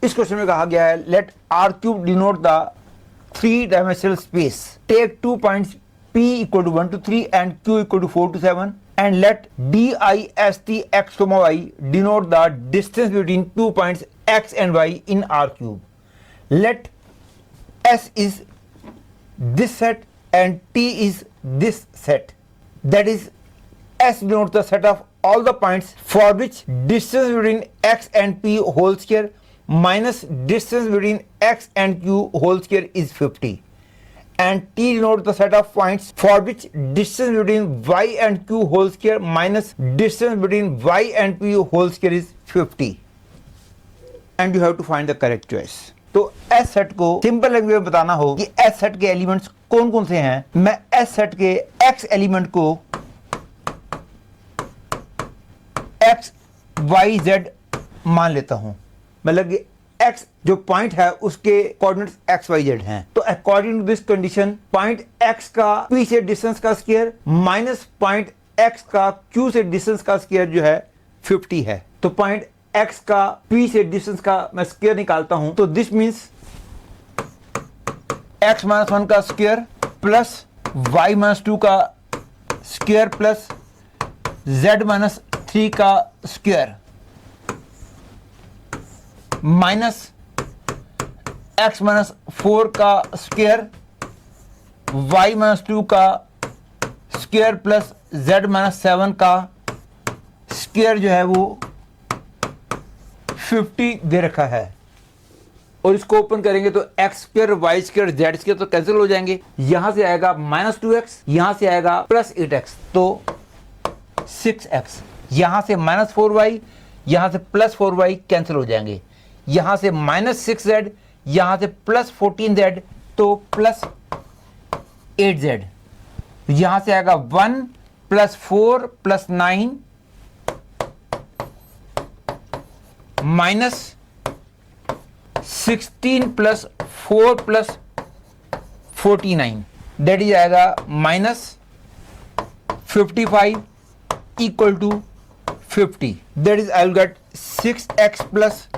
इस क्वेश्चन में कहा गया है let R cube denote the 3-dimensional space. Take 2 points P equal to 1 to 3 and Q equal to 4 to 7 and let DIST x comma y denote the distance between 2 points x and y in R cube. Let S is this set and T is this set. That is, S denotes the set of all the points for which distance between x and P whole square minus distance between x and q whole square is 50, and T denotes the set of points for which distance between y and q whole square minus distance between y and p whole square is 50, and you have to find the correct choice. तो S set को simple language में बताना हो कि S set के elements कौन कौन से हैं। मैं S सेट के X एलिमेंट को X Y Z मान लेता हूं, मतलब कि x जो पॉइंट है उसके कोऑर्डिनेट्स x y z हैं। तो according to this condition point x का p से डिस्टेंस का स्क्वायर माइनस पॉइंट x का q से डिस्टेंस का स्क्वायर जो है 50 है। तो पॉइंट x का p से डिस्टेंस का मैं स्क्वायर निकालता हूं, तो दिस मींस x माइनस 1 का स्क्वायर प्लस y माइनस 2 का स्क्वायर प्लस z माइनस 3 का स्क्वायर माइनस x माइनस 4 का स्क्वायर y माइनस 2 का स्क्वायर प्लस z माइनस 7 का स्क्वायर जो है वो 50 दे रखा है। और इसको ओपन करेंगे तो x square y square z square तो कैंसिल हो जाएंगे। यहां से आएगा माइनस 2x, यहां से आएगा प्लस 8x, तो 6x, यहां से माइनस 4y, यहां से प्लस 4y कैंसिल हो जाएंगे। यहां से माइनस 6z, यहां से प्लस 14z, तो प्लस 8z, यहां से आएगा 1 plus 4 plus 9 minus 16 plus 4 plus 49, that is आएगा minus 55 equal to 50, that is I will get 6x plus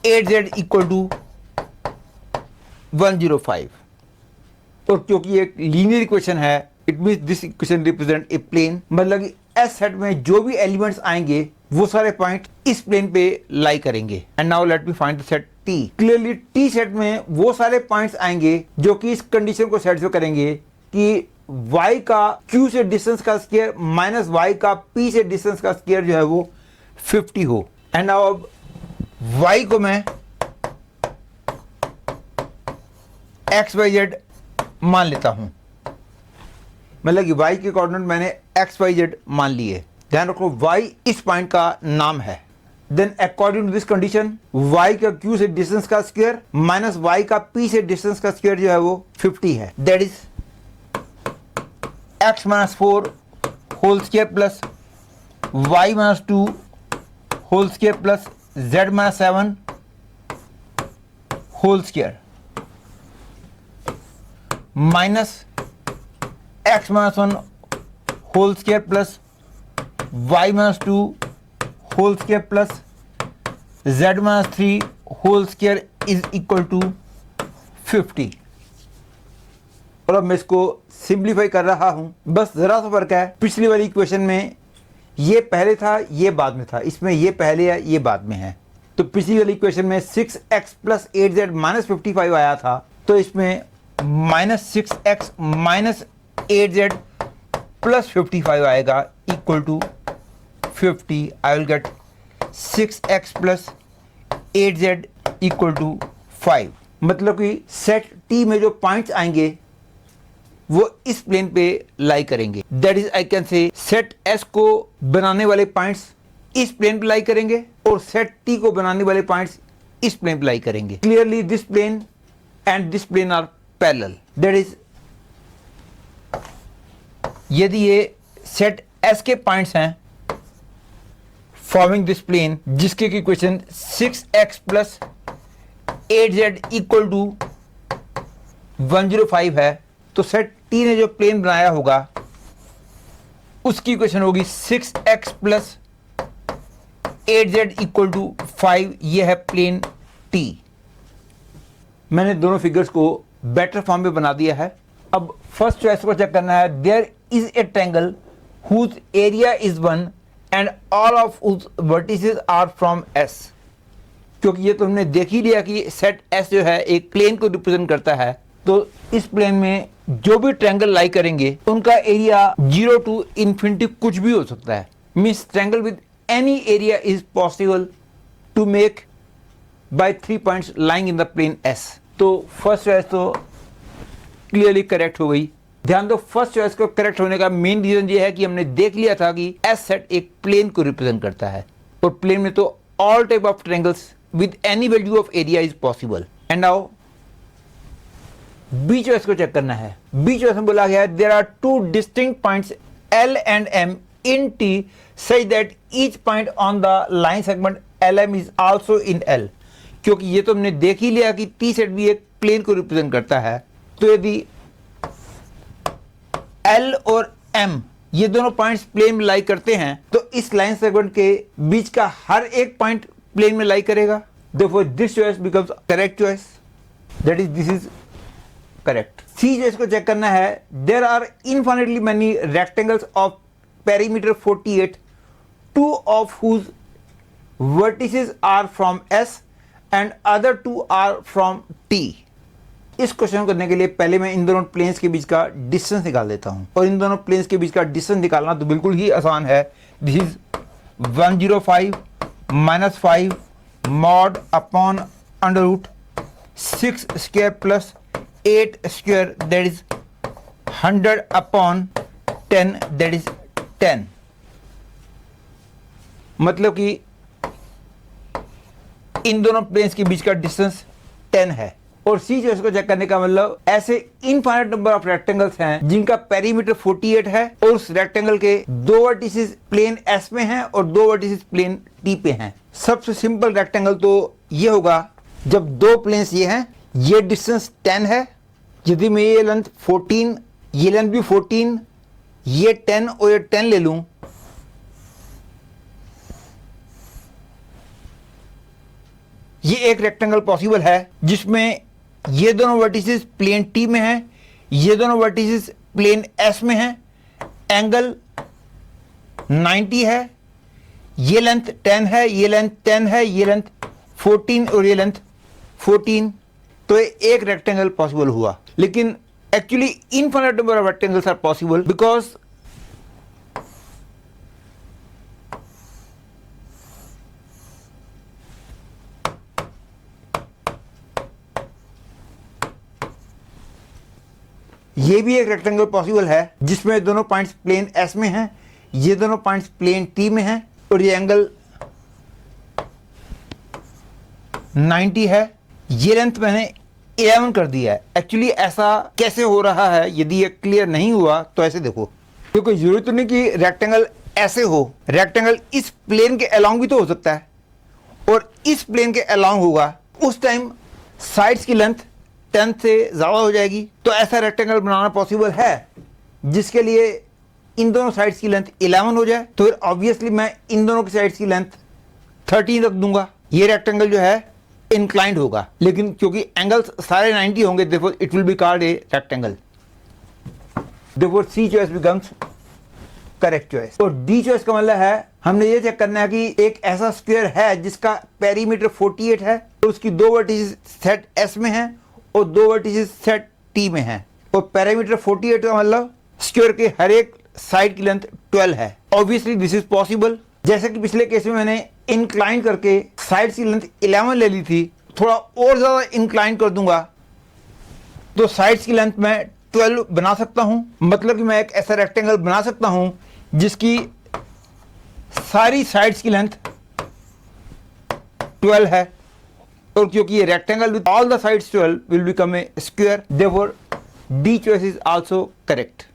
8z equal to 105। और क्योंकि एक लीनियर इक्वेशन है, it means this equation represent a plane, मतलब कि एस सेट में जो भी एलिमेंट्स आएंगे वो सारे पॉइंट इस प्लेन पे लाई करेंगे। And now let me find the set T. Clearly T set में वो सारे पॉइंट्स आएंगे जो कि इस कंडीशन को सेटिस्फाई करेंगे कि y का q से डिस्टेंस का स्क्वायर माइनस y का p से डिस्टेंस का स्क्वायर जो है वो 50 हो। एंड नाउ अब y को मैं एक्स वाई जेड मान लेता हूं, मतलब कि y के कोऑर्डिनेट मैंने एक्स वाई जेड मान लिए। ध्यान रखो y इस पॉइंट का नाम है। Then according to this condition y का q से डिस्टेंस का स्क्वायर माइनस y का p से डिस्टेंस का स्क्वायर जो है वो 50 है। That is x minus 4 whole square plus y minus 2 whole square plus z minus 7 whole square minus x minus 1 whole square plus y minus 2 whole square plus z minus 3 whole square is equal to 50। और अब मैं इसको simplify कर रहा हूं, बस जरा सा फर्क है। पिछली वाली इक्वेशन में ये पहले था, ये बाद में था, इसमें ये पहले है, ये बाद में है। तो पिछली वाली इक्वेशन में 6x प्लस 8z माइनस 55 आया था, तो इसमें minus 6x minus 8z plus 55 आएगा equal to 50। I will get 6x plus 8z equal to 5। मतलब कि सेट टी में जो पॉइंट्स आएंगे वो इस प्लेन पे लाई करेंगे। That is I can say set S को बनाने वाले पॉइंट्स इस प्लेन पे लाई करेंगे और सेट टी को बनाने वाले पॉइंट्स इस प्लेन पे लाई करेंगे। Clearly this plane and this plane are parallel. That is यदि ये सेट एस के पॉइंट्स हैं फॉर्मिंग दिस प्लेन, जिसके equation 6x plus 8z equal to 105 है, तो सेट टी ने जो प्लेन बनाया होगा उसकी इक्वेशन होगी 6x plus 8z equal to 5। ये है प्लेन T। मैंने दोनों फिगर्स को बेटर फॉर्म में बना दिया है। अब फर्स्ट चॉइस को चेक करना है। There is a triangle whose area is 1 and all of whose vertices are from S। क्योंकि ये तो हमने देख ही लिया कि सेट S जो है एक प्लेन को रिप्रेजेंट करता है, तो इस प्लेन में जो भी ट्रायंगल लाई करेंगे उनका एरिया 0 टू इन्फिनिटी कुछ भी हो सकता है। Means triangle with any area is possible to make by 3 points lying in the plane S। तो फर्स्ट चॉइस तो क्लियरली करेक्ट हो गई। ध्यान दो, फर्स्ट चॉइस को करेक्ट होने का मेन रीजन ये है कि हमने देख लिया था कि S सेट एक प्लेन को रिप्रेजेंट करता है, और प्लेन में तो all type of triangles with any value of area is possible. And now B choice को चेक करना है। बी चॉइस में बोला गया है there are 2 distinct points L and M in T such that each point on the line segment LM is also in L। क्योंकि ये तो हमने देख ही लिया कि T सेट भी एक प्लेन को रिप्रेजेंट करता है, तो यदि L और M ये दोनों पॉइंट्स प्लेन में लाई करते हैं तो इस लाइन सेगमेंट के बीच का हर एक पॉइंट प्लेन में लाई करेगा। Therefore this choice becomes correct choice, that is this is correct। C choice को चेक करना है। There are infinitely many rectangles of perimeter 48, 2 of whose vertices are from S and other 2 are from T। इस question को करने के लिए पहले मैं इन दोनों प्लेन्स के बीच का डिस्टेंस निकाल देता हूं, और इन दोनों प्लेन्स के बीच का डिस्टेंस निकालना तो बिल्कुल ही आसान है। This is 105 - 5 mod upon under root 6 square plus 8 square, that is 100 upon 10, that is 10। मतलब कि इन दोनों प्लेन्स के बीच का डिस्टेंस 10 है। और सी चॉइस को चेक करने का मतलब ऐसे इनफाइनाइट नंबर ऑफ रेक्टेंगल्स हैं जिनका पेरीमीटर 48 है, और उस रेक्टेंगल के 2 वर्टिसेस प्लेन S में हैं और 2 वर्टिसेस प्लेन T पे हैं। सबसे सिंपल रेक्टेंगल तो ये होगा जब 2 प्लेन्स ये हैं, ये डिस्टेंस 10 है, यदि मैं ये लेंथ 14, ये लेंथ भी 14, ये 10 और ये 10 ले लूं, ये एक रेक्टेंगल पॉसिबल है जिसमें ये दोनों वर्टिसेस प्लेन T में हैं, ये दोनों वर्टिसेस प्लेन S में हैं, एंगल 90 है, ये लेंथ 10 है, ये लेंथ 10 है, ये लेंथ 14 और ये लेंथ 14, तो एक रेक्टेंगल पॉसिबल हुआ। लेकिन actually infinite number of rectangles are possible because ये भी एक रेक्टेंगल पॉसिबल है जिसमें दोनों पॉइंट्स प्लेन S में हैं, ये दोनों पॉइंट्स प्लेन T में हैं, और ये एंगल 90 है, ये लेंथ मैंने 11 कर दिया है। एक्चुअली ऐसा कैसे हो रहा है, यदि ये क्लियर नहीं हुआ तो ऐसे देखो, तो कोई जरूरत तो नहीं कि रेक्टेंगल ऐसे हो, रेक्टेंगल इस प्लेन के अलोंग भी तो हो सकता है, और इस प्लेन के अलोंग होगा, उस टाइम साइड्स की लेंथ 10 से ज़्यादा हो जाएगी। तो ऐसा रेक्टेंगल बनाना पॉसिबल है जिसके लिए इन दोनों साइड्स की लेंथ 11 हो जाए, तो फिर ऑब्वियसली मैं इन दोनों की साइड्स की लेंथ 13 रख दूंगा। ये रेक्टेंगल जो है इंक्लाइंड होगा, लेकिन क्योंकि एंगल्स सारे 90 होंगे, therefore it will be called a rectangle. Therefore C choice becomes correct choice. और डी चॉइस का मतलब है हमने ये चेक करना है कि एक ऐसा स्क्वायर है जिसका पेरीमीटर 48 है, तो उसकी 2 वर्टिसेस सेट S में हैं और 2 वर्टिसेस सेट T में हैं, और पेरीमीटर 48 का मतलब स्क्वायर के हर एक साइड की लेंथ 12 है। Obviously this is possible. जैसे कि पिछले केस में मैंने इंक्लाइन करके साइड की लेंथ 11 ले ली थी, थोड़ा और ज्यादा इंक्लाइन कर दूंगा तो साइड्स की लेंथ मैं 12 बना सकता हूं। मतलब कि मैं एक ऐसा रेक्टेंगल बना सकता हूं जिसकी सारी साइड्स की लेंथ 12 है, और क्योंकि ये rectangle with all the sides 12 will become a square, therefore D choice is also correct.